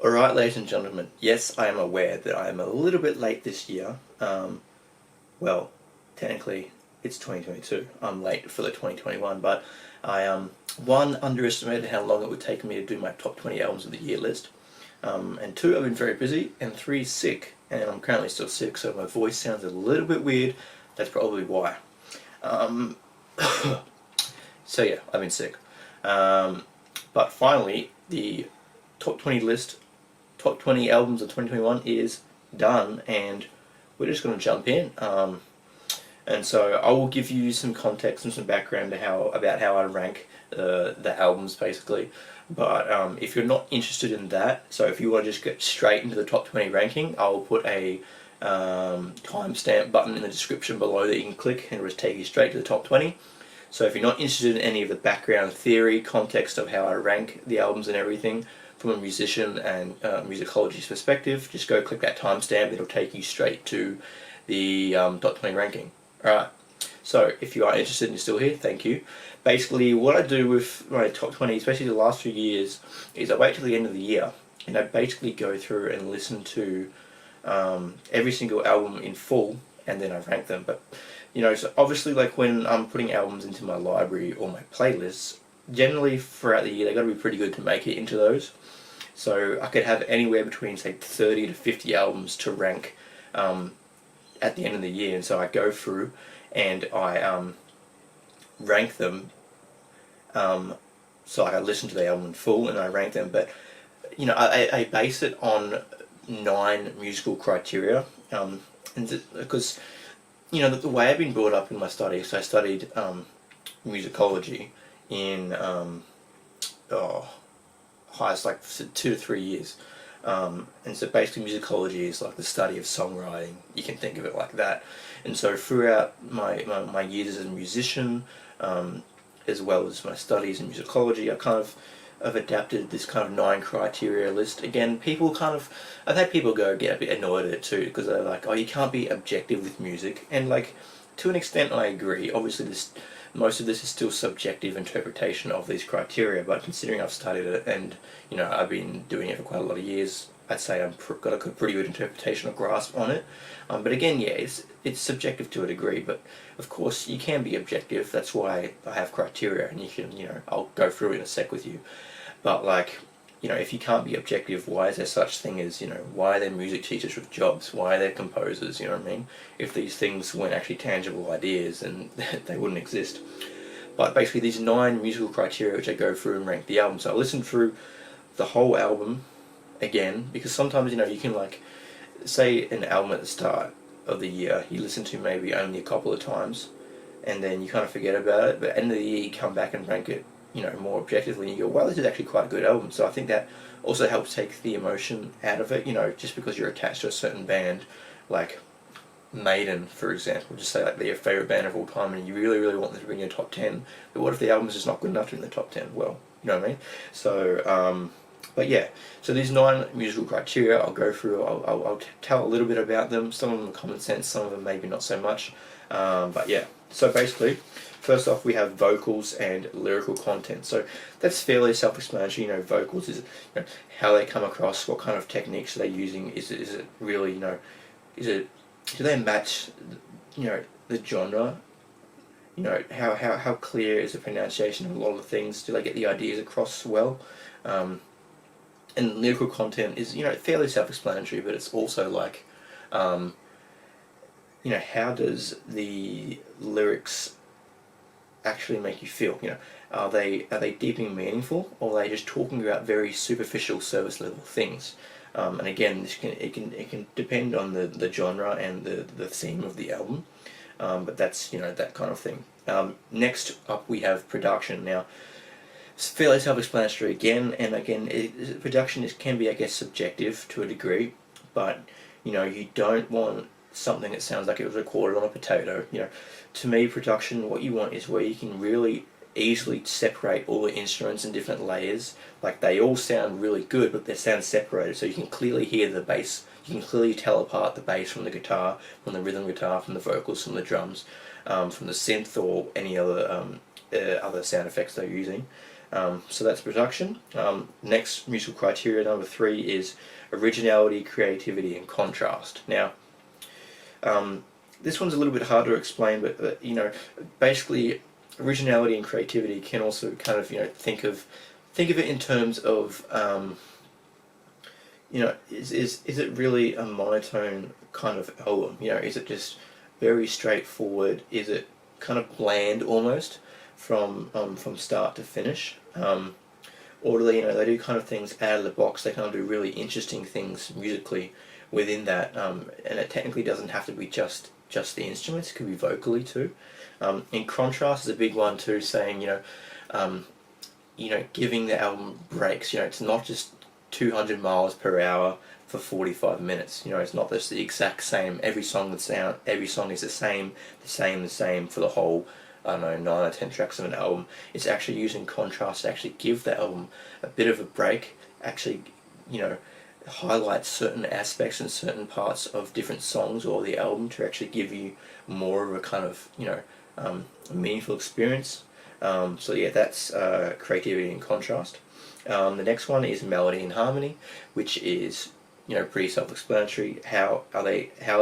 Alright, ladies and gentlemen, yes, I am aware that I am a little bit late this year. Well, technically, it's 2022. I'm late for the 2021, but one, underestimated how long it would take me to do my top 20 albums of the year list. And two, I've been very busy, and three, sick. And I'm currently still sick, so my voice sounds a little bit weird. That's probably why. So yeah, I've been sick. But finally, the top 20 list, top 20 albums of 2021 is done, and we're just going to jump in. And so I will give you some context and some background to about how I rank the albums, basically. But if you're not interested in that, so if you want to just get straight into the top 20 ranking, I will put a timestamp button in the description below that you can click and it'll just take you straight to the top 20. So if you're not interested in any of the background theory, context of how I rank the albums and everything from a musician and musicologist perspective, just go click that timestamp. It'll take you straight to the top 20 ranking. Alright, so if you are interested and you're still here, thank you. Basically, what I do with my top 20, especially the last few years, is I wait till the end of the year and I basically go through and listen to every single album in full, and then I rank them. But you know, so obviously, like when I'm putting albums into my library or my playlists, generally throughout the year they got to be pretty good to make it into those. So I could have anywhere between say 30 to 50 albums to rank at the end of the year, and so I go through and I rank them. So I listen to the album in full and I rank them, but you know, I base it on 9 musical criteria, and because you know the way I've been brought up in my studies. So I studied musicology in highest like 2 to 3 years, and so basically musicology is like the study of songwriting. You can think of it like that. And so throughout my years as a musician, as well as my studies in musicology, I've adapted this kind of 9 criteria list. Again, I've had people get a bit annoyed at it too, because they're like, oh, you can't be objective with music. And like, to an extent I agree. Obviously most of this is still subjective interpretation of these criteria, but considering I've studied it and, you know, I've been doing it for quite a lot of years, I'd say I've got a pretty good interpretation or grasp on it. But again, yeah, it's subjective to a degree, but of course you can be objective. That's why I have criteria, and you know, I'll go through it in a sec with you. But like, you know, if you can't be objective, why is there such thing as, you know, why are there music teachers with jobs? Why are there composers? You know what I mean? If these things weren't actually tangible ideas, then they wouldn't exist. But basically, these 9 musical criteria which I go through and rank the album. So I listen through the whole album again, because sometimes, you know, you can like say an album at the start of the year you listen to maybe only a couple of times, and then you kind of forget about it. But at the end of the year you come back and rank it, you know, more objectively, and you go, well, this is actually quite a good album. So I think that also helps take the emotion out of it. You know, just because you're attached to a certain band, like Maiden, for example, just say like they're your favourite band of all time, and you really, really want them to be in your top 10. But what if the album is just not good enough to be in the top 10? Well, you know what I mean? So, but yeah, so these 9 musical criteria I'll go through. I'll tell a little bit about them. Some of them are common sense, some of them maybe not so much. But yeah, so basically, first off we have vocals and lyrical content. So that's fairly self-explanatory. You know, vocals is, you know, how they come across, what kind of techniques are they using. Is it really, you know, do they match, you know, the genre? You know, how clear is the pronunciation of a lot of the things? Do they get the ideas across well? And lyrical content is, you know, fairly self-explanatory, but it's also like, you know, how does the lyrics actually make you feel? You know, are they deep and meaningful, or are they just talking about very superficial surface level things? And again, it can depend on the genre and the theme of the album, but that's, you know, that kind of thing. Next up we have production. Now, it's fairly self-explanatory again, and again, production can be, I guess, subjective to a degree, but you know, you don't want something that sounds like it was recorded on a potato. You know, to me, production, what you want is where you can really easily separate all the instruments in different layers. Like, they all sound really good, but they sound separated, so you can clearly hear the bass. You can clearly tell apart the bass from the guitar, from the rhythm guitar, from the vocals, from the drums, from the synth, or any other sound effects they're using. So that's production. Next musical criteria, number 3, is originality, creativity, and contrast. Now, this one's a little bit harder to explain, but basically, originality and creativity can also kind of think of it in terms of is it really a monotone kind of album? Is it just very straightforward? Is it kind of bland almost from start to finish? Or do they do kind of things out of the box? They kind of do really interesting things musically within that, and it technically doesn't have to be just the instruments. It could be vocally too. In contrast is a big one too, saying giving the album breaks. It's not just 200 miles per hour for 45 minutes. It's not just the exact same. Every song is the same for the whole, I don't know, 9 or 10 tracks of an album. It's actually using contrast to actually give the album a bit of a break, actually, highlight certain aspects and certain parts of different songs or the album to actually give you more of a kind of, meaningful experience. So yeah, that's creativity and contrast. The next one is melody and harmony, which is pretty self-explanatory. How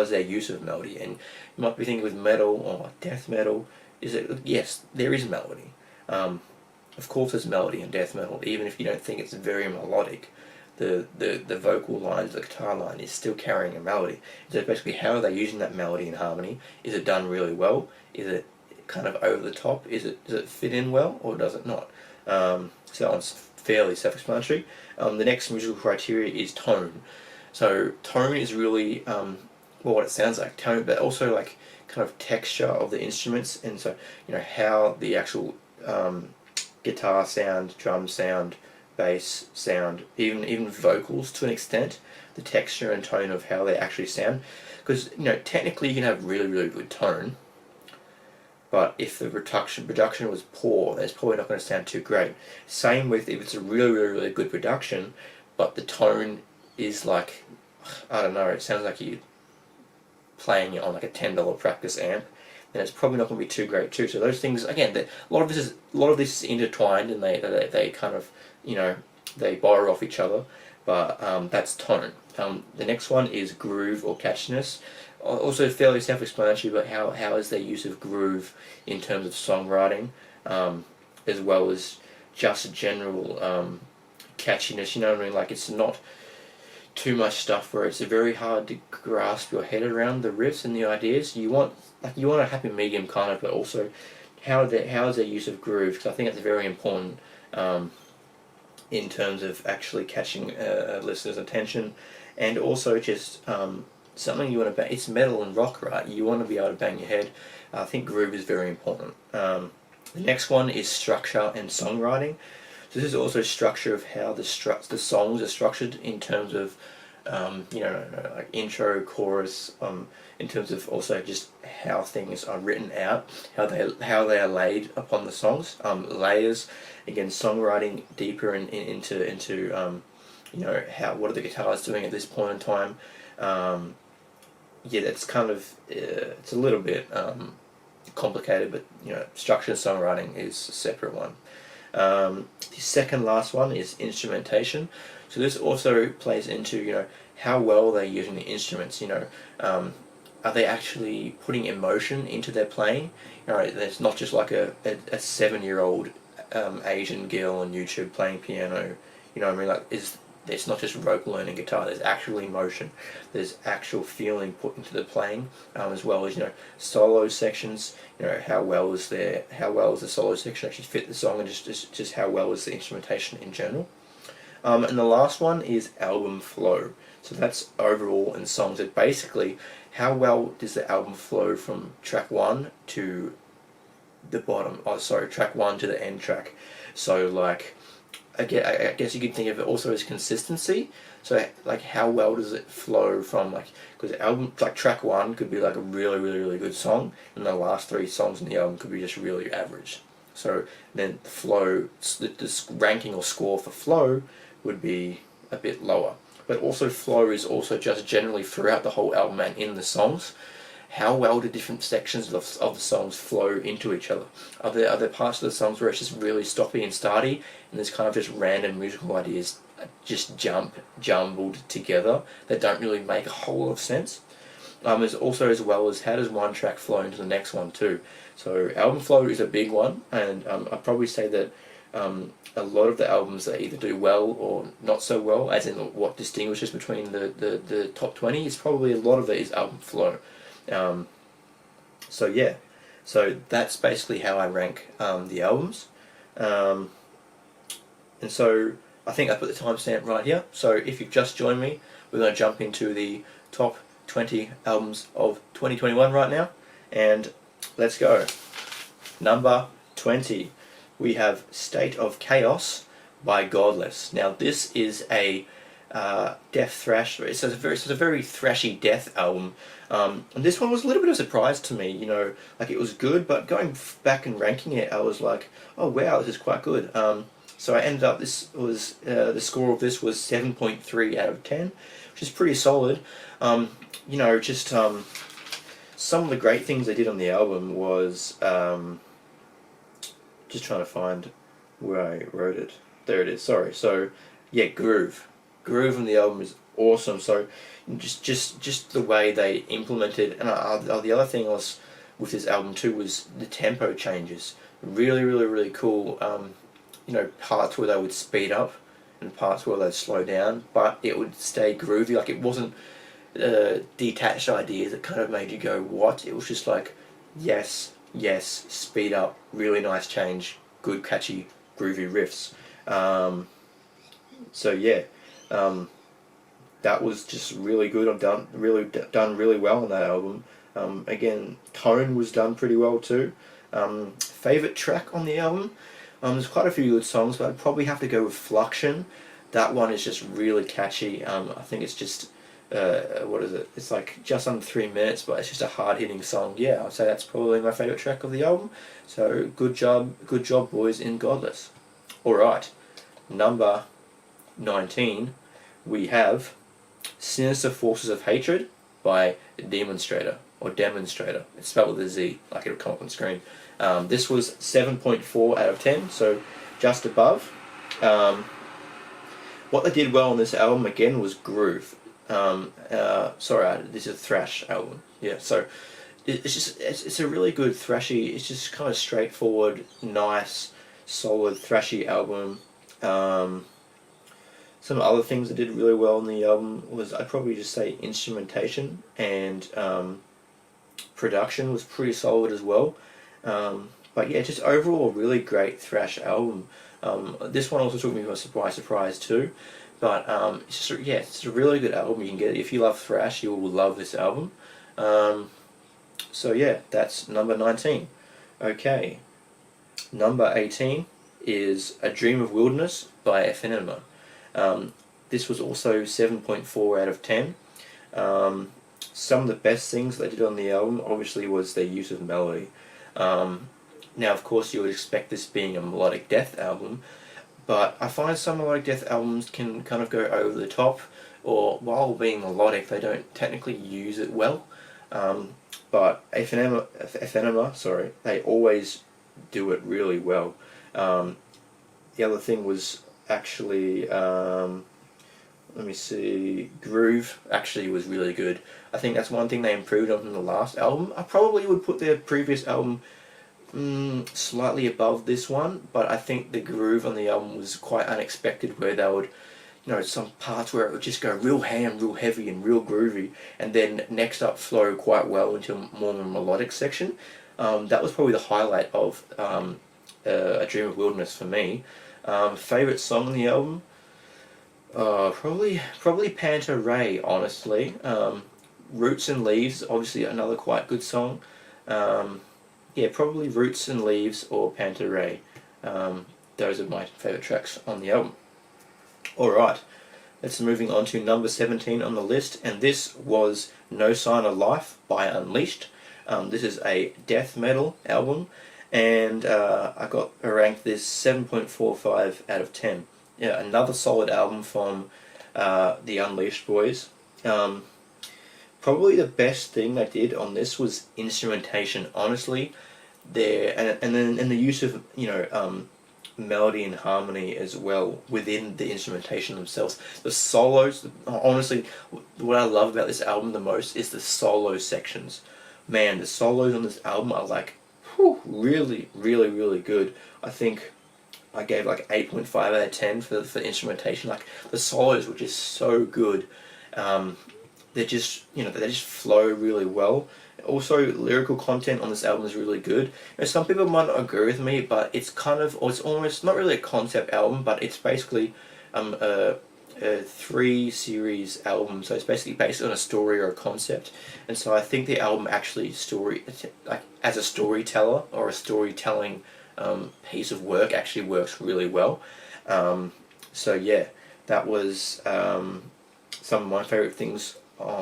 is their use of melody? And you might be thinking with metal or death metal, yes, there is melody. Of course there's melody in death metal, even if you don't think it's very melodic. The vocal lines, the guitar line is still carrying a melody. So basically, how are they using that melody and harmony? Is it done really well? Is it kind of over the top? Does it fit in well, or does it not? So that one's fairly self-explanatory. The next musical criteria is tone. So tone is really what it sounds like, tone, but also like kind of texture of the instruments, and so how the actual guitar sound, drum sound, bass sound, even vocals to an extent, the texture and tone of how they actually sound. Because technically you can have really, really good tone, but if the production was poor, it's probably not going to sound too great. Same with if it's a really, really, really good production, but the tone is like, I don't know, it sounds like you're playing it on like a $10 practice amp, then it's probably not going to be too great too. So those things, again, a lot of this is intertwined, and they kind of they borrow off each other. But that's tone. The next one is groove or catchiness. Also fairly self-explanatory, but how is their use of groove in terms of songwriting, as well as just general catchiness. You know what I mean? Like, it's not too much stuff where it's very hard to grasp your head around the riffs and the ideas. You want a happy medium kind of, but also how is their use of groove? Because I think it's very important in terms of actually catching a listener's attention, and also just something you want to bang. It's metal and rock, right? You want to be able to bang your head. I think groove is very important. The next one is structure and songwriting. So this is also structure of how the songs are structured in terms of like intro, chorus, in terms of also just how things are written out, how they are laid upon the songs, layers. Again, songwriting deeper into what are the guitars doing at this point in time. Yeah, that's kind of it's a little bit complicated, but structure and songwriting is a separate one. The second last one is instrumentation. So this also plays into how well they're using the instruments. Are they actually putting emotion into their playing? There's not just like a 7-year-old Asian girl on YouTube playing piano. You know what I mean? Like, it's not just vocal learning guitar. There's actual emotion. There's actual feeling put into the playing, as well as solo sections. How well is the solo section actually fit the song, and just how well is the instrumentation in general. And the last one is album flow. So that's overall in songs. It basically, how well does the album flow from track 1 to the bottom? Track 1 to the end track. So like, I guess you could think of it also as consistency. So like, how well does it flow from, like, because album, like track 1 could be like a really, really, really good song, and the last 3 songs in the album could be just really average. So then the flow, the ranking or score for flow would be a bit lower. But also flow is also just generally throughout the whole album and in the songs. how well do different sections of the songs flow into each other? Are there parts of the songs where it's just really stoppy and starty, and there's kind of just random musical ideas just jumbled together that don't really make a whole lot of sense? As also as well as how does one track flow into the next one too? So album flow is a big one, and I'd probably say that a lot of the albums that either do well or not so well, as in what distinguishes between the top 20, is probably a lot of it is album flow. So yeah, so that's basically how I rank the albums. And so I think I put the timestamp right here. So if you've just joined me, we're going to jump into the top 20 albums of 2021 right now, and let's go. Number 20, we have State of Chaos by Godless. Now this is a death thrash. It's a very thrashy death album, and this one was a little bit of a surprise to me. You know, like it was good, but going back and ranking it, I was like, oh wow, this is quite good. So I ended up, this was the score of this was 7.3 out of 10, which is pretty solid. You know, just some of the great things they did on the album was just trying to find where I wrote it. There it is. Sorry. So yeah, groove on the album is awesome. So just the way they implemented, and the other thing was with this album too was the tempo changes. Really cool. You know, parts where they would speed up and parts where they'd slow down, but it would stay groovy. Like it wasn't detached ideas that kind of made you go what. It was just like yes, speed up, really nice change, good catchy groovy riffs. So yeah, that was just really good. I've done really well on that album. Again, tone was done pretty well too. Favorite track on the album, there's quite a few good songs, but I'd probably have to go with Fluxion. That one is just really catchy. I think it's just what is it? It's like just under 3 minutes, but it's just a hard-hitting song. Yeah, I'd say that's probably my favourite track of the album. So good job, boys in Godless. Alright, number 19, we have Sinister Forces of Hatred by Demonstrator, or Demonstrator. It's spelled with a Z, like it'll come up on screen. This was 7.4 out of 10, so just above. What they did well on this album, again, was groove. Sorry, this is a thrash album. Yeah, so it's a really good thrashy. It's just kind of straightforward, nice, solid thrashy album. Some other things that did really well in the album was, I'd probably just say instrumentation and production was pretty solid as well. But yeah, just overall a really great thrash album. This one also took me by surprise too. But it's just, yeah, it's a really good album. You can get it. If you love thrash, you will love this album. So yeah, that's number 19. Okay, number 18 is A Dream of Wilderness by AFFINIMA. This was also 7.4 out of 10. Some of the best things they did on the album obviously was their use of melody. Now of course you would expect this being a melodic death album, but I find some melodic death albums can kind of go over the top, or while being melodic they don't technically use it well. But AFFINIMA, sorry, they always do it really well. The other thing was actually, let me see, groove actually was really good. I think that's one thing they improved on from the last album. I probably would put their previous album slightly above this one, but I think the groove on the album was quite unexpected, where they would, you know, some parts where it would just go real ham, real heavy and real groovy, and then next up flow quite well into more of a melodic section. That was probably the highlight of A Dream of Wilderness for me. Favourite song on the album? Probably Panta Ray, honestly. Roots and Leaves, obviously another quite good song. Yeah, probably Roots and Leaves or Panta Ray. Those are my favourite tracks on the album. Alright, let's moving on to number 17 on the list, and this was No Sign of Life by Unleashed. This is a death metal album, and I ranked this 7.45 out of 10. Yeah, another solid album from the Unleashed boys. probably the best thing they did on this was instrumentation. Honestly, there and the use of melody and harmony as well within the instrumentation themselves. The solos, honestly, what I love about this album the most is the solo sections. Man, the solos on this album are like, really, really, really good. I think I gave like 8.5 out of 10 for the instrumentation. Like the solos were just so good. They just flow really well. Also, lyrical content on this album is really good. Some people might not agree with me, but it's it's almost not really a concept album, but it's basically a 3-series album. So it's basically based on a story or a concept. And so I think the album actually as a storyteller or a storytelling piece of work actually works really well. So yeah, that was some of my favorite things,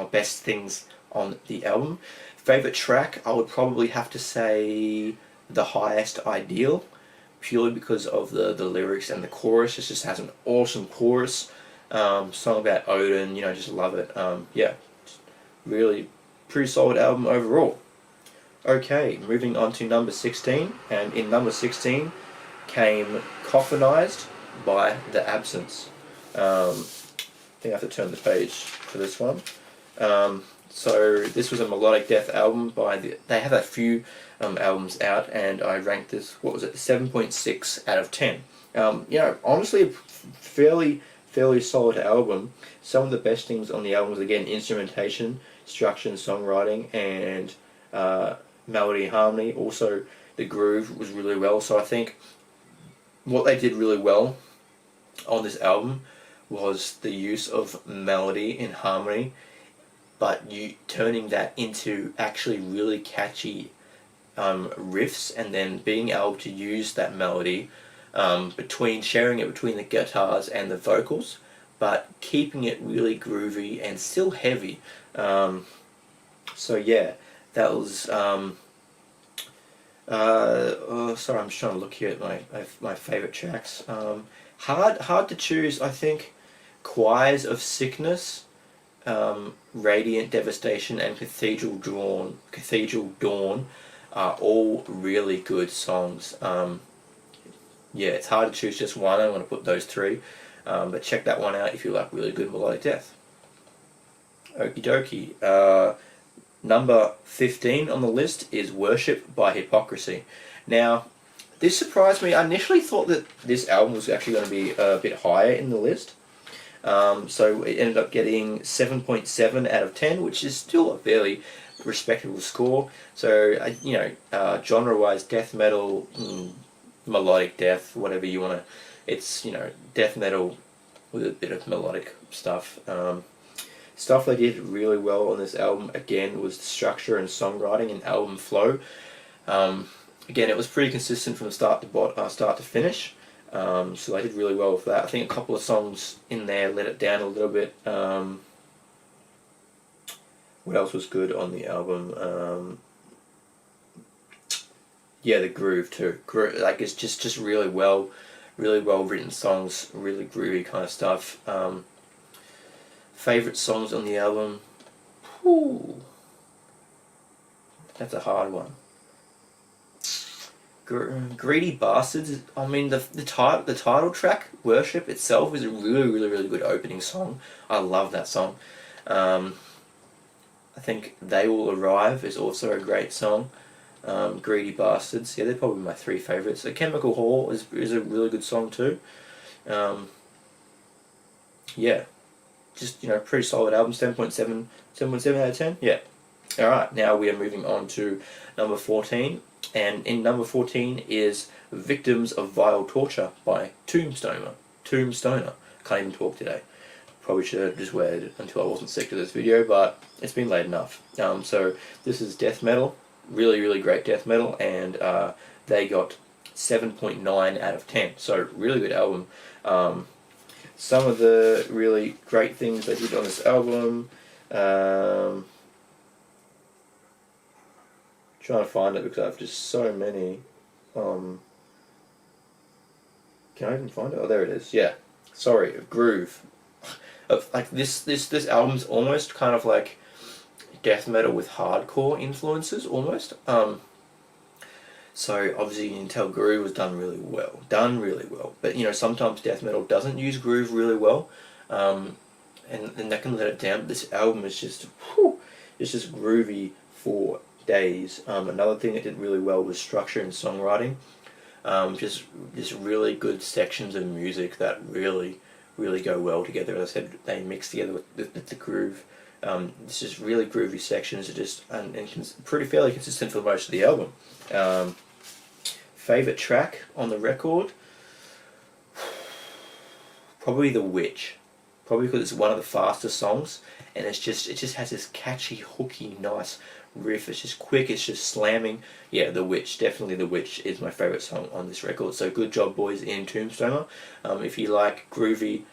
best things on the album. Favorite track, I would probably have to say The Highest Ideal, purely because of the lyrics and the chorus. It just has an awesome chorus. Song about Odin, just love it. Yeah, really pretty solid album overall. Okay, moving on to number 16, and in number 16 came Coffinized by The Absence. I think I have to turn the page for this one. So this was a melodic death album they have a few albums out, and I ranked this, 7.6 out of 10. Honestly, a fairly solid album. Some of the best things on the album was, again, instrumentation, structure and songwriting, and melody and harmony. Also, the groove was really well. So I think what they did really well on this album was the use of melody and harmony, but you turning that into actually really catchy riffs, and then being able to use that melody sharing it between the guitars and the vocals, but keeping it really groovy and still heavy. So yeah, that was sorry, I'm just trying to look here at my favorite tracks. Hard to choose. I think Choirs of Sickness, Radiant Devastation, and Cathedral Dawn are all really good songs. Yeah, it's hard to choose just one. I want to put those three, but check that one out if you like really good melodic death. Okie dokie. Number 15 on the list is Worship by Hypocrisy. Now, this surprised me. I initially thought that this album was actually going to be a bit higher in the list. So it ended up getting 7.7 out of 10, which is still a fairly respectable score. So, genre-wise, death metal, melodic death, whatever you want to... It's, death metal with a bit of melodic stuff. Stuff they did really well on this album, again, was the structure and songwriting and album flow. Again, it was pretty consistent from start to finish. So they did really well with that. I think a couple of songs in there let it down a little bit. What else was good on the album? Yeah, the groove too. It's just really well written songs, really groovy kind of stuff. Favorite songs on the album? Whew. That's a hard one. Greedy Bastards. I mean, the title track, Worship itself, is a really good opening song. I love that song. I think They Will Arrive is also a great song. Greedy Bastards, yeah, they're probably my three favourites. The Chemical Hall is a really good song too. Yeah, just pretty solid album. 7.7 out of 10. Yeah. All right, now we are moving on to number 14. And in number 14 is Victims of Vile Torture by Tombstoner. Can't even talk today. Probably should have just waited until I wasn't sick of this video, but it's been late enough. So this is death metal, really great death metal, and they got 7.9 out of 10. So really good album. Some of the really great things they did on this album. Trying to find it because I have just so many. Can I even find it? Oh, there it is. Yeah. Sorry, Groove. Like this album's almost kind of like death metal with hardcore influences almost. So obviously you can tell groove was done really well. But sometimes death metal doesn't use groove really well, and that can let it down. But this album is just, it's just groovy for days. Another thing that did really well was structure and songwriting. Just really good sections of music that really go well together. As I said, they mix together with the groove. It's just really groovy sections, and pretty fairly consistent for most of the album. Favorite track on the record? Probably The Witch. Probably because it's one of the fastest songs, and it just has this catchy, hooky, nice riff. It's just quick, it's just slamming. Yeah, The Witch, definitely The Witch is my favourite song on this record. So good job, boys, in Tombstoner. If you like groovy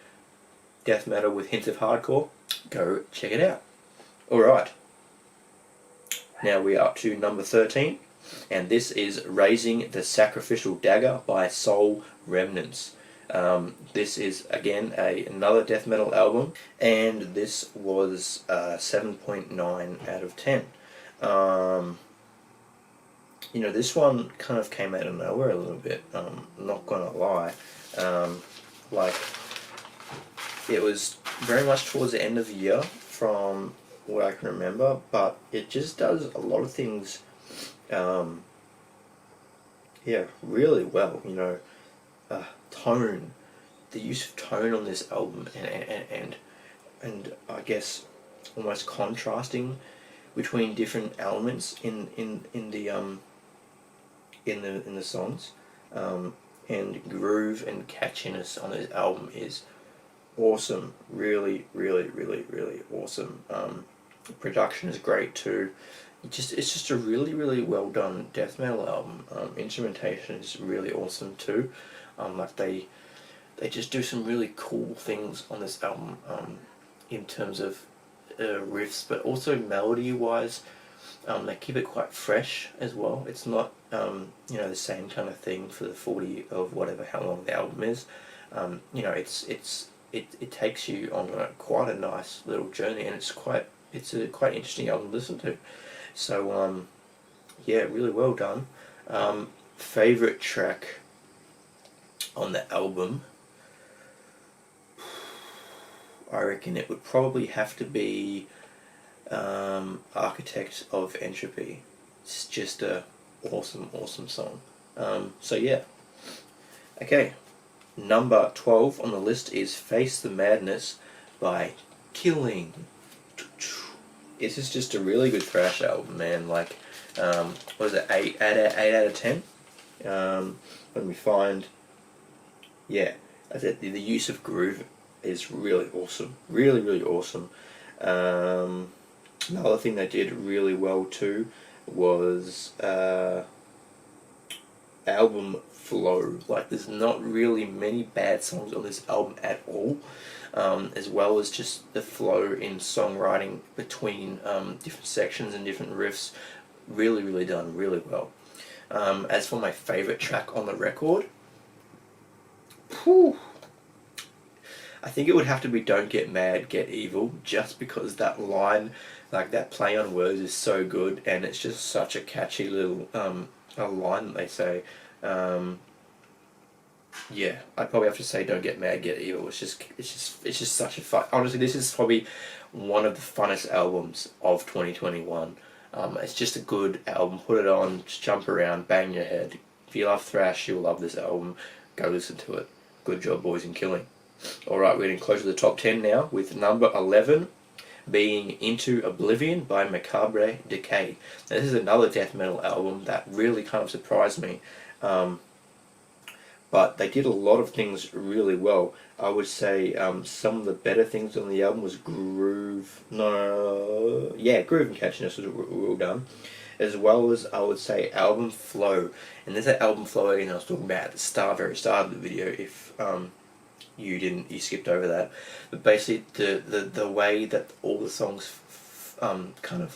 death metal with hints of hardcore, go check it out. Alright, now we are up to number 13, and this is Raising the Sacrificial Dagger by Soul Remnants. This is again another death metal album, and this was 7.9 out of 10. This one kind of came out of nowhere a little bit, not gonna lie. It was very much towards the end of the year from what I can remember, but it just does a lot of things really well. Tone, the use of tone on this album, and I guess almost contrasting between different elements in the songs, and groove and catchiness on this album is awesome. Really awesome. Production is great too. It's just a really well done death metal album. Instrumentation is really awesome too. They just do some really cool things on this album, in terms of riffs, but also melody wise. They keep it quite fresh as well. It's not the same kind of thing for the 40 of whatever how long the album is. It takes you on quite a nice little journey, and it's a quite interesting album to listen to. So really well done. Favorite track on the album, I reckon it would probably have to be Architect of Entropy. It's just a awesome song. Okay, number 12 on the list is Face the Madness by Killing. This is just a really good thrash album, man. What was it, 8 out of 10? When we find, I said the use of groove is really awesome. Really awesome. Another thing they did really well too was album flow. There's not really many bad songs on this album at all, as well as just the flow in songwriting between different sections and different riffs. Really done really well. As for my favourite track on the record, I think it would have to be Don't Get Mad, Get Evil, just because that line, that play on words is so good, and it's just such a catchy little a line that they say. I'd probably have to say Don't Get Mad, Get Evil. It's just such a fun. Honestly, this is probably one of the funnest albums of 2021. It's just a good album. Put it on, just jump around, bang your head. If you love thrash, you'll love this album. Go listen to it. Good job, boys, in Killing. Alright, we're getting close to the top 10 now, with number 11 being Into Oblivion by Macabre, Decay. Now, this is another death metal album that really kind of surprised me. But they did a lot of things really well. I would say some of the better things on the album was groove and catchiness was well done, as well as I would say album flow. And there's that album flow again I was talking about at the very start of the video. If you skipped over that, but basically the way that all the songs kind of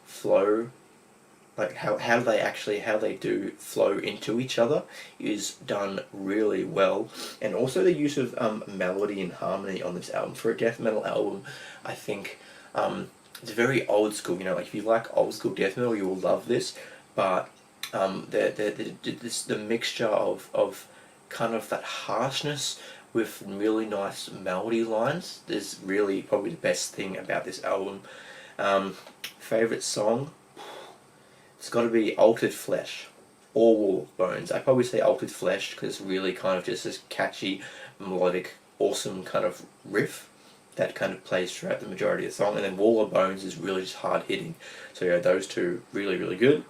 flow, how they do flow into each other is done really well. And also the use of melody and harmony on this album for a death metal album, I think it's very old school. You know, like if you like old school death metal, you will love this. But the mixture of kind of that harshness with really nice melody lines is really probably the best thing about this album. Favorite song? It's got to be Altered Flesh or Wall of Bones. I probably say Altered Flesh because it's really kind of just this catchy, melodic, awesome kind of riff that kind of plays throughout the majority of the song. And then Wall of Bones is really just hard hitting. So yeah, those two really, really good.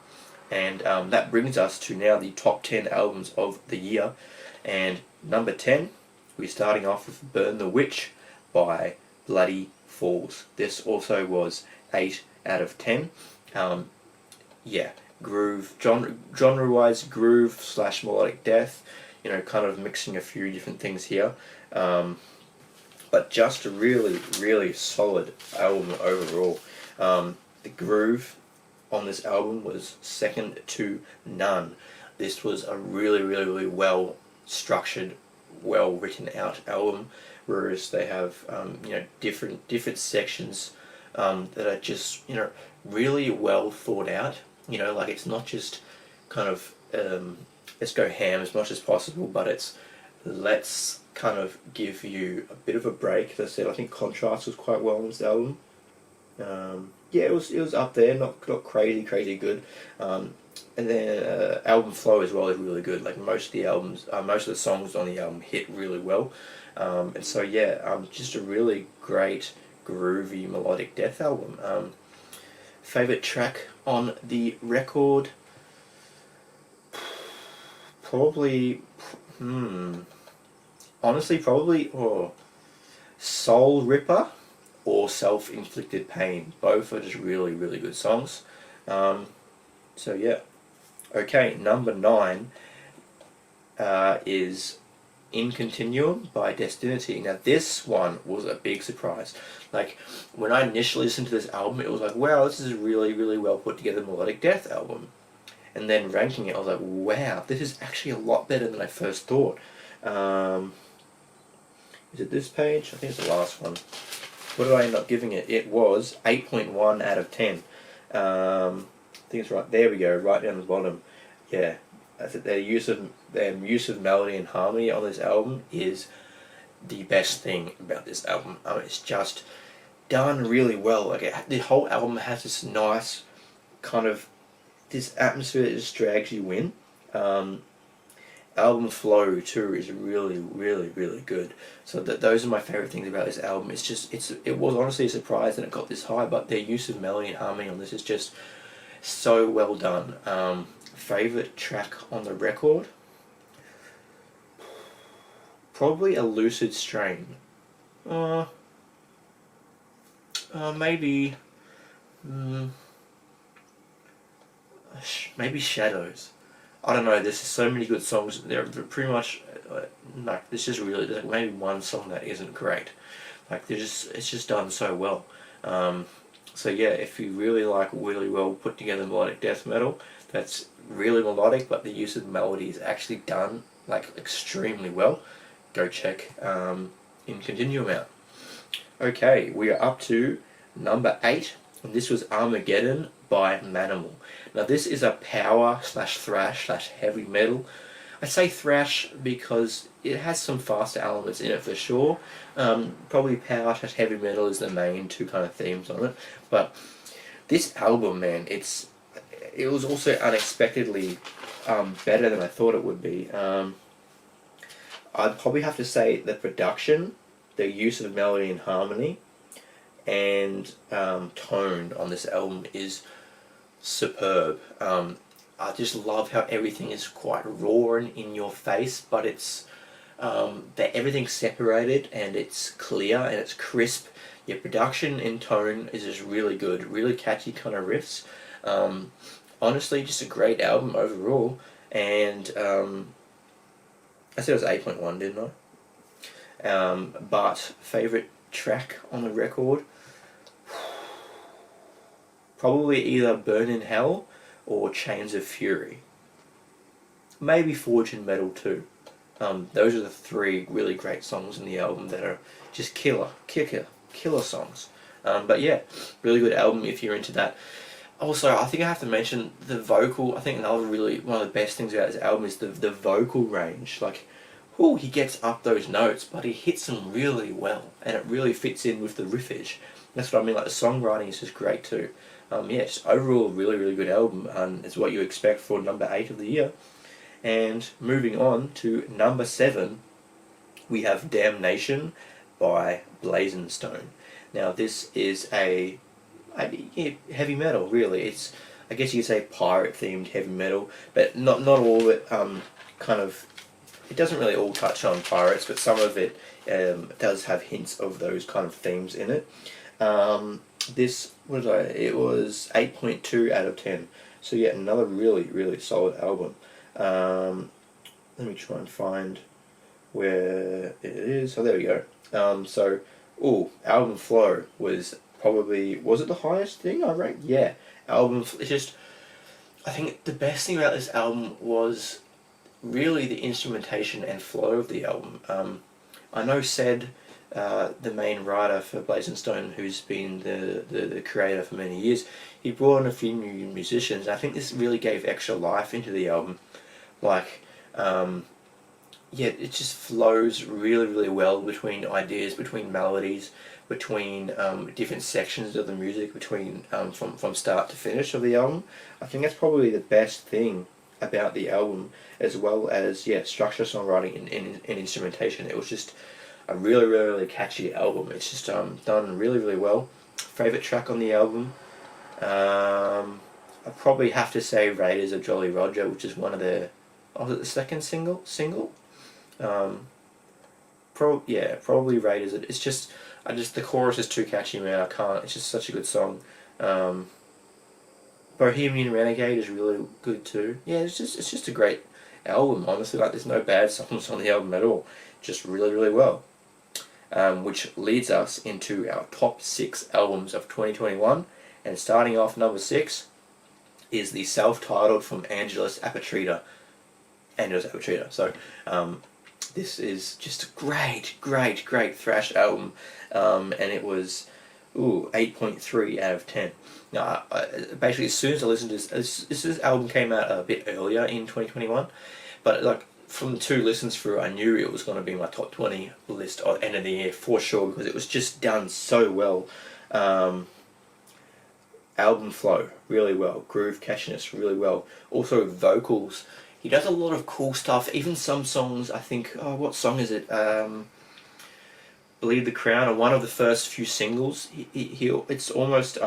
And that brings us to now the top 10 albums of the year. And number 10, we're starting off with Burn the Witch by Bloody Falls. This also was 8 out of 10. Yeah, groove, genre-wise, groove / melodic death, you know, kind of mixing a few different things here. But just a really, really solid album overall. The groove on this album was second to none. This was a really, really, really well structured, well written out album, whereas they have you know, different sections that are just, you know, really well thought out. You know, like it's not just kind of let's go ham as much as possible, but it's let's kind of give you a bit of a break. As I said, I think contrast was quite well on this album. Yeah, it was up there, not crazy good. And then album flow as well is really good. Like most of the songs on the album hit really well. And so yeah, just a really great groovy melodic death album. Favorite track on the record? Probably, honestly, probably Soul Ripper or Self-Inflicted Pain. Both are just really, really good songs. So yeah. Okay, number 9 is In Continuum by Destinity. Now this one was a big surprise. Like when I initially listened to this album, it was like, wow, this is a really, really well put together melodic death album. And then ranking it, I was like, wow, this is actually a lot better than I first thought. Is it this page? I think it's the last one. What did I end up giving it? It was 8.1 out of 10. I think it's right there. We go, right down the bottom. Yeah, I think their use of melody and harmony on this album is the best thing about this album. It's just done really well. Like the whole album has this nice kind of this atmosphere that just drags you in. Album flow too is really, really, really good. So those are my favorite things about this album. It was honestly a surprise that it got this high, but their use of melody and harmony on this is just so well done. Favorite track on the record? Probably A Lucid Strain. Maybe Shadows. I don't know, there's so many good songs. They're pretty much like there's just really like maybe one song that isn't great. Like it's just done so well. So yeah, if you really like really well put together melodic death metal, that's really melodic, but the use of melody is actually done like extremely well, go check In Continuum out. Okay, we are up to number 8, and this was Armageddon by Manimal. Now this is a power / thrash / heavy metal. I say thrash because it has some faster elements in it for sure. Probably power / heavy metal is the main two kind of themes on it. But this album, man, it was also unexpectedly better than I thought it would be. I'd probably have to say the production, the use of melody and harmony, and tone on this album is superb. I just love how everything is quite raw and in your face, but it's that everything's separated and it's clear and it's crisp. Your production and tone is just really good, really catchy kind of riffs. Honestly, just a great album overall. And I said it was 8.1, didn't I? But favorite track on the record? Probably either Burn in Hell or Chains of Fury. Maybe Forge in Metal too. Those are the 3 really great songs in the album that are just killer songs. But yeah, really good album if you're into that. Also, I think I have to mention the vocal. I think another really one of the best things about this album is the vocal range. Like, oh, he gets up those notes, but he hits them really well, and it really fits in with the riffage. That's what I mean. Like the songwriting is just great too. Yeah, just overall really really good album, and it's what you expect for number 8 of the year. And moving on to number 7, we have Damnation by Blazing Stone. Now this is a heavy metal, really. It's, I guess you could say, pirate themed heavy metal, but not all of it. Kind of, it doesn't really all touch on pirates, but some of it does have hints of those kind of themes in it. This was it was 8.2 out of 10. So yeah, another really really solid album. Let me try and find where it is. Oh, there we go. So, album flow was probably, was it the highest thing I ranked? Yeah, it's just, I think the best thing about this album was really the instrumentation and flow of the album. I know the main writer for Blazing Stone, who's been the creator for many years, he brought in a few new musicians. I think this really gave extra life into the album. Like, yeah, it just flows really, really well between ideas, between melodies, between different sections of the music, between from start to finish of the album. I think that's probably the best thing about the album, as well as structure, songwriting, and instrumentation. It was just a really, really, really catchy album. It's just done really, really well. Favorite track on the album, I probably have to say Raiders of Jolly Roger, which is one of their, was it the second single? Probably Raiders. It's just, the chorus is too catchy, man. I can't. It's just such a good song. Bohemian Renegade is really good too. Yeah, it's just a great album. Honestly, like there's no bad songs on the album at all. Just really, really well. Which leads us into our top 6 albums of 2021, and starting off number 6 is the self-titled from Angelus Apatridda. So, this is just a great, great, great thrash album, and it was 8.3 out of 10. Now, basically, as soon as I listened to this album came out a bit earlier in 2021, but like from the 2 listens through, I knew it was going to be my top 20 list at the end of the year for sure, because it was just done so well. Album flow really well, groove catchiness really well. Also vocals. He does a lot of cool stuff. Even some songs, I think, what song is it? Believe the Crown, or one of the first few singles. It's almost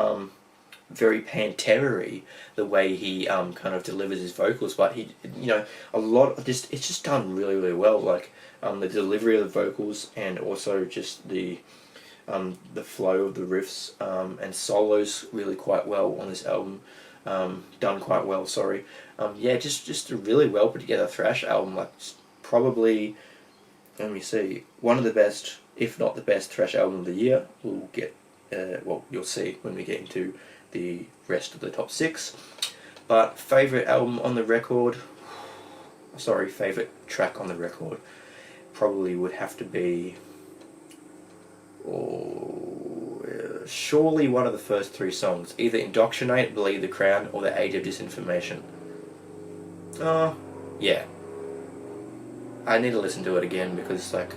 very Pantera-y the way he kind of delivers his vocals, but a lot of this, it's just done really, really well. Like the delivery of the vocals, and also just the flow of the riffs and solos really quite well on this album. Done quite well, sorry. Just a really well put together thrash album. Like probably, let me see, one of the best, if not the best, thrash album of the year. We'll get, you'll see when we get into the rest of the top 6. But favourite album on the record, favourite track on the record, probably would have to be, surely one of the first 3 songs, either Indoctrinate, Believe the Crown, or The Age of Disinformation. Yeah. I need to listen to it again, because like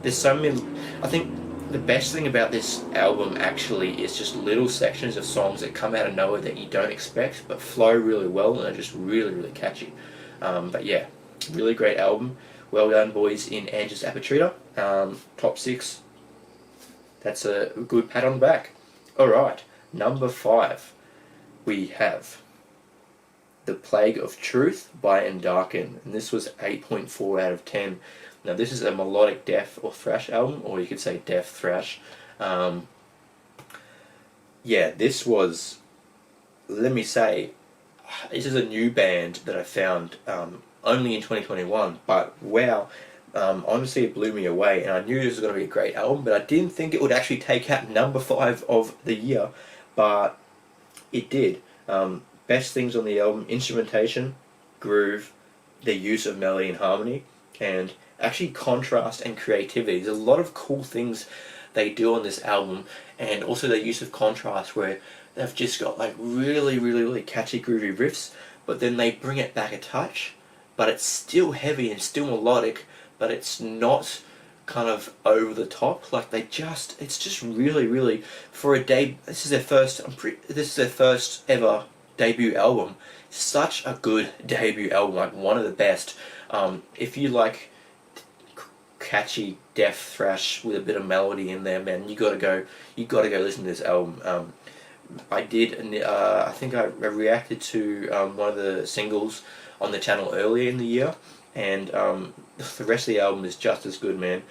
there's so many. I think the best thing about this album actually is just little sections of songs that come out of nowhere that you don't expect, but flow really well and are just really, really catchy. But yeah, really great album. Well done, boys in Angelus Apatridda. Top 6. That's a good pat on the back. Alright, number 5. We have The Plague of Truth by Endarken, and this was 8.4 out of 10. Now this is a melodic death or thrash album, or you could say death thrash. This was, let me say, this is a new band that I found only in 2021, but wow, honestly it blew me away, and I knew this was going to be a great album, but I didn't think it would actually take out number 5 of the year, but it did. Best things on the album: instrumentation, groove, the use of melody and harmony, and actually contrast and creativity. There's a lot of cool things they do on this album, and also their use of contrast, where they've just got like really catchy groovy riffs, but then they bring it back a touch, but it's still heavy and still melodic, but it's not kind of over the top. Like it's just really for a this is their first ever debut album. Such a good debut album, like one of the best. If you like catchy death thrash with a bit of melody in there, man, you gotta go listen to this album. I did, and I think I reacted to one of the singles on the channel earlier in the year, and the rest of the album is just as good, man.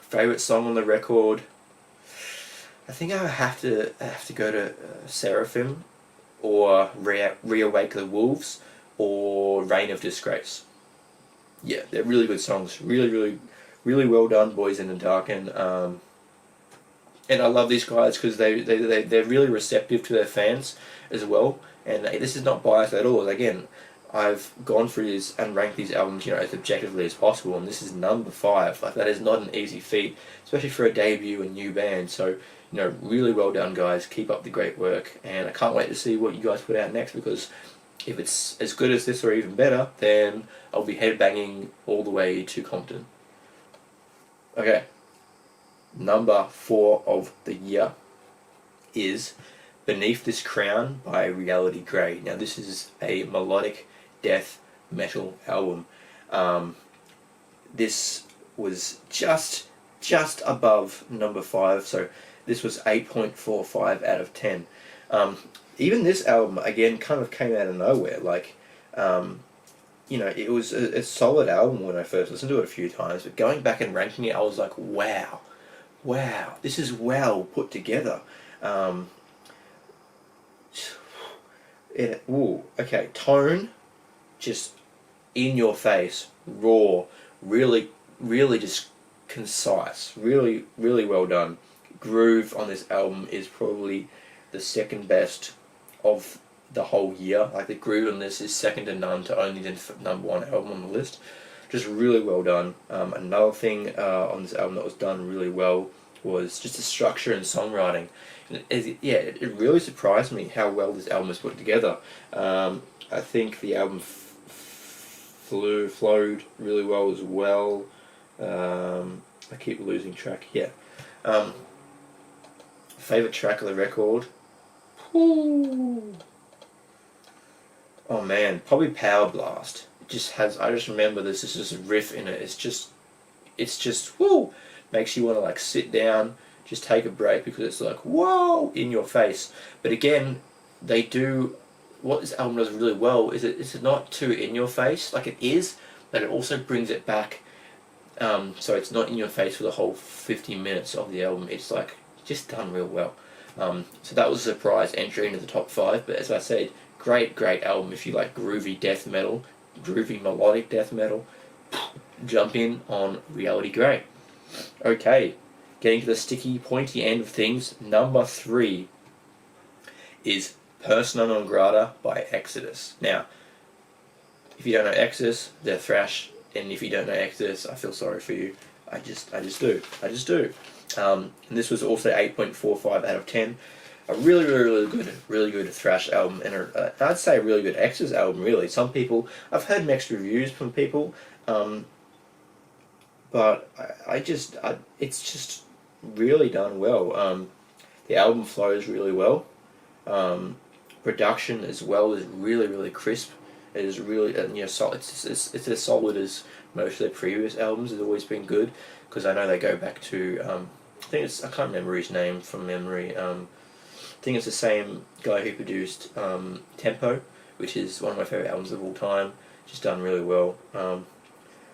Favorite song on the record, I think I have to go to Seraphim, or Reawake the Wolves, or Reign of Disgrace. Yeah, they're really good songs. Really well done, Boys in the Dark, and I love these guys because they're really receptive to their fans as well. And this is not biased at all. Again, I've gone through this and ranked these albums, as objectively as possible, and this is number 5. Like, that is not an easy feat, especially for a debut and new band. So, really well done, guys. Keep up the great work, and I can't wait to see what you guys put out next, because if it's as good as this or even better, then I'll be headbanging all the way to Compton. Okay, number 4 of the year is Beneath This Crown by Reality Grey. Now, this is a melodic death metal album. This was just above number 5, so this was 8.45 out of 10. Even this album, again, kind of came out of nowhere. Like, it was a solid album when I first listened to it a few times, but going back and ranking it, I was like, wow, this is well put together. Okay, tone, just in your face, raw, really just concise, really well done. Groove on this album is probably the second best of the whole year. Like, the groove on this is second to none to only the number 1 album on the list. Just really well done. Another thing on this album that was done really well was just the structure and songwriting. It really surprised me how well this album was put together. I think the album flowed really well as well. I keep losing track. Favorite track of the record? Ooh. Oh man, probably Power Blast. I just remember this is just a riff in it. It's just woo, makes you want to like sit down, just take a break, because it's like, whoa, in your face. But again, what this album does really well is it's not too in your face. Like, it is, but it also brings it back. So it's not in your face for the whole 50 minutes of the album. It's like just done real well. So that was a surprise entry into the top 5. But as I said, great album if you like groovy death metal, groovy melodic death metal. Jump in on Reality Grey. Okay, getting to the sticky, pointy end of things, number 3 is Persona Non Grata by Exodus. Now, if you don't know Exodus, they're thrash, and if you don't know Exodus, I feel sorry for you. I just do. And this was also 8.45 out of 10. A really good thrash album, and I'd say a really good Exodus album. Really, I've heard mixed reviews from people, but it's just really done well. The album flows really well. Production as well is really crisp. It is really solid. It's as solid as most of their previous albums. Has always been good, because I know they go back to I can't remember his name from memory. I think it's the same guy who produced Tempo, which is one of my favourite albums of all time. Just done really well.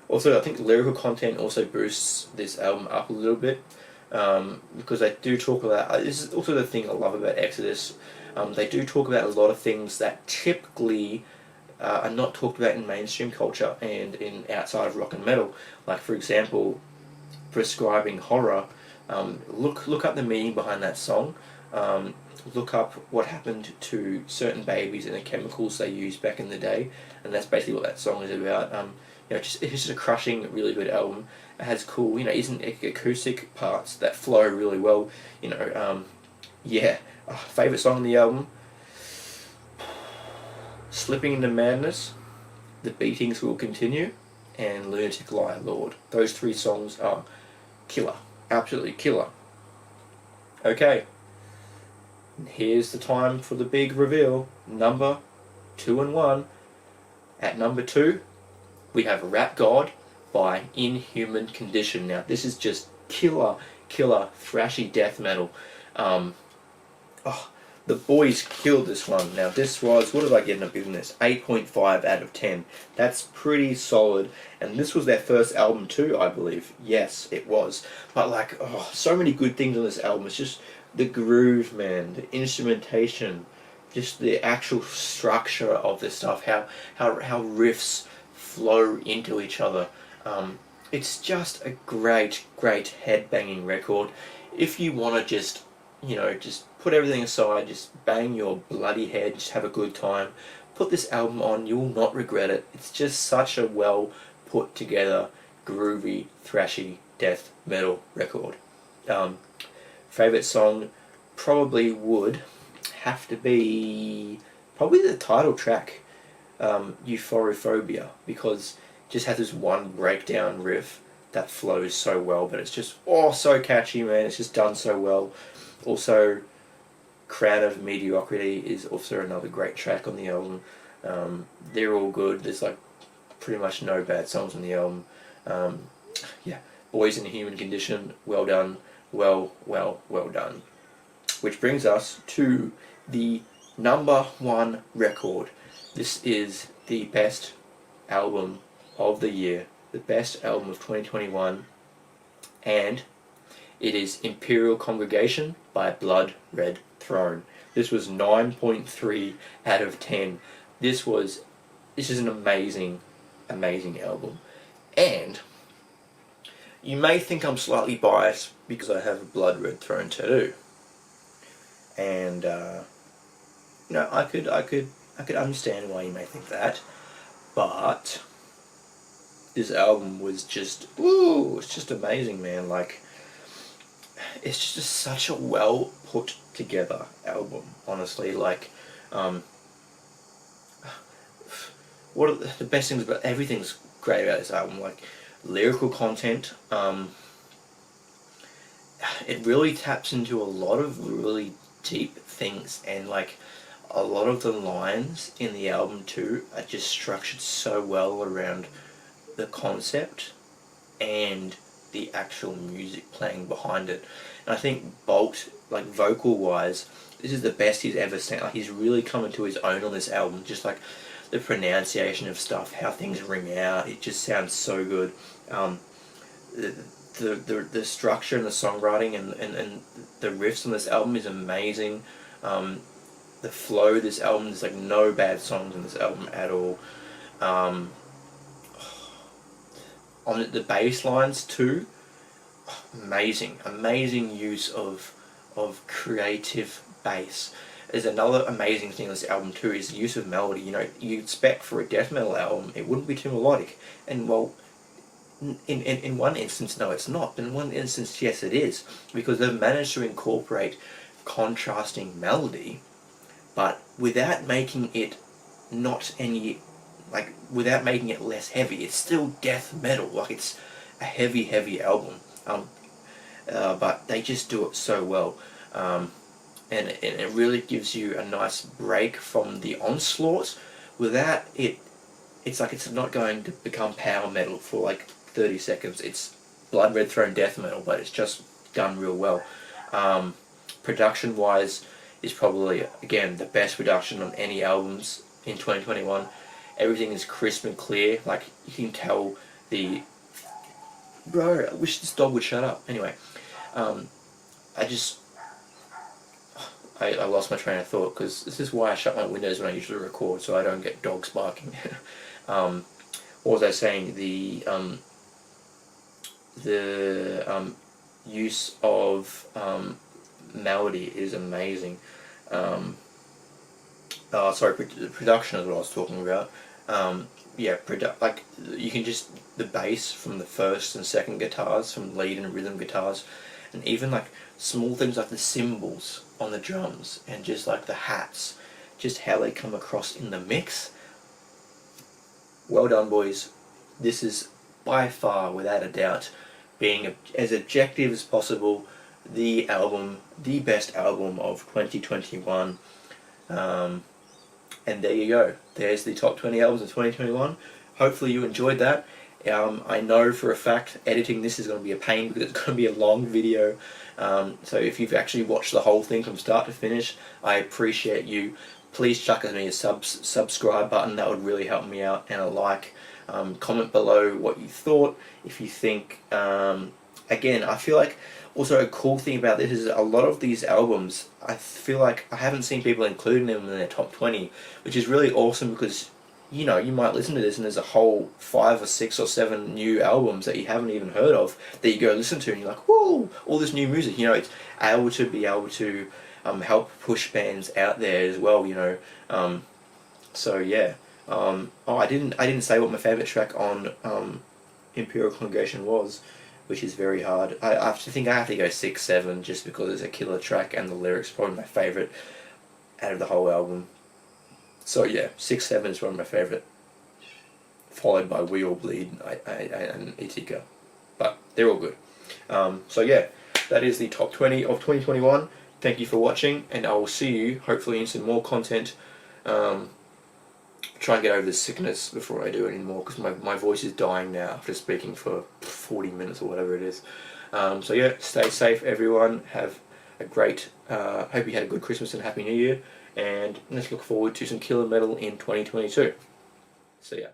Also, I think lyrical content also boosts this album up a little bit, because they do talk about. This is also the thing I love about Exodus. They do talk about a lot of things that typically are not talked about in mainstream culture and in outside of rock and metal. Like, for example, prescribing horror. Look up the meaning behind that song. Look up what happened to certain babies and the chemicals they used back in the day, and that's basically what that song is about. it's just a crushing, really good album. It has cool, isn't acoustic parts that flow really well. Yeah. Favorite song on the album: Slipping into Madness, The Beatings Will Continue, and Lunatic Liar Lord. Those three songs are killer, absolutely killer. Okay, here's the time for the big reveal. Number 2 and 1. At number 2, we have Rap God by Inhuman Condition. Now, this is just killer, thrashy death metal. The boys killed this one. Now, this was, what did I get in a business? 8.5 out of 10. That's pretty solid. And this was their first album too, I believe. Yes, it was. But so many good things on this album. It's just the groove, man, the instrumentation, just the actual structure of this stuff, how riffs flow into each other. It's just a great headbanging record. If you want to just put everything aside, just bang your bloody head, just have a good time, put this album on, you will not regret it. It's just such a well put together, groovy, thrashy death metal record. Favorite song probably would have to be the title track, Euphorophobia, because it just has this one breakdown riff that flows so well, but it's just so catchy, man. It's just done so well. Also, Crown of Mediocrity is also another great track on the album. They're all good. There's pretty much no bad songs on the album. Boys in Human Condition, well done. Well done. Which brings us to the number 1 record. This is the best album of the year, the best album of 2021, and it is Imperial Congregation by Blood Red Throne. This was 9.3 out of 10. This is an amazing album. And you may think I'm slightly biased because I have a Blood Red Throne tattoo. And I could understand why you may think that. But this album was just it's just amazing, man. It's just such a well put together album, honestly. What are the best things about everything's great about this album? Lyrical content. It really taps into a lot of really deep things, and a lot of the lines in the album too are just structured so well around the concept and the actual music playing behind it. And I think Bolt, vocal wise, this is the best he's ever sounded. He's really coming to his own on this album. Just the pronunciation of stuff, how things ring out, it just sounds so good. The structure and the songwriting and the riffs on this album is amazing. The flow of this album, there's no bad songs in this album at all. On the bass lines too, amazing use of creative bass. There's another amazing thing on this album too, is the use of melody. You expect for a death metal album it wouldn't be too melodic, and in one instance no it's not, but in one instance yes it is, because they've managed to incorporate contrasting melody, but without making it without making it less heavy. It's still death metal, it's a heavy album, but they just do it so well, and it really gives you a nice break from the onslaught without it. It's not going to become power metal for 30 seconds. It's Blood Red Throne death metal, but it's just done real well. Production wise is probably, again, the best production on any albums in 2021. Everything is crisp and clear. You can tell Bro, I wish this dog would shut up. Anyway, I lost my train of thought, because this is why I shut my windows when I usually record, so I don't get dogs barking. What was I saying? The use of melody is amazing. Sorry, production is what I was talking about. Yeah, like you can just the bass from the first and second guitars, from lead and rhythm guitars, and even like small things like the cymbals on the drums and just like the hats, just how they come across in the mix. Well done, boys. This is by far, without a doubt, being as objective as possible, the best album of 2021. And there you go. There's the top 20 albums of 2021. Hopefully you enjoyed that. I know for a fact editing this is going to be a pain because it's going to be a long video. So if you've actually watched the whole thing from start to finish, I appreciate you. Please chuck me a subscribe button. That would really help me out, and a like. Comment below what you thought. If you think, again, I feel like also a cool thing about this is a lot of these albums, I feel like I haven't seen people including them in their top 20, which is really awesome because, you know, you might listen to this and there's a whole 5 or 6 or 7 new albums that you haven't even heard of that you go listen to and you're like, whoa, all this new music. You know, it's able to help push bands out there as well, you know. So yeah. Oh, I didn't say what my favourite track on Imperial Congregation was, which is very hard. I think I have to go 6, 7 just because it's a killer track and the lyrics are probably my favourite out of the whole album. So yeah, 6, 7 is one of my favourite, followed by We All Bleed and Itika. But they're all good. So yeah, that is the top 20 of 2021. Thank you for watching, and I will see you hopefully in some more content. Try and get over this sickness before I do it anymore, because my voice is dying now after speaking for 40 minutes or whatever it is. So yeah, stay safe everyone, have a great, hope you had a good Christmas and Happy New Year, and let's look forward to some killer metal in 2022. See ya.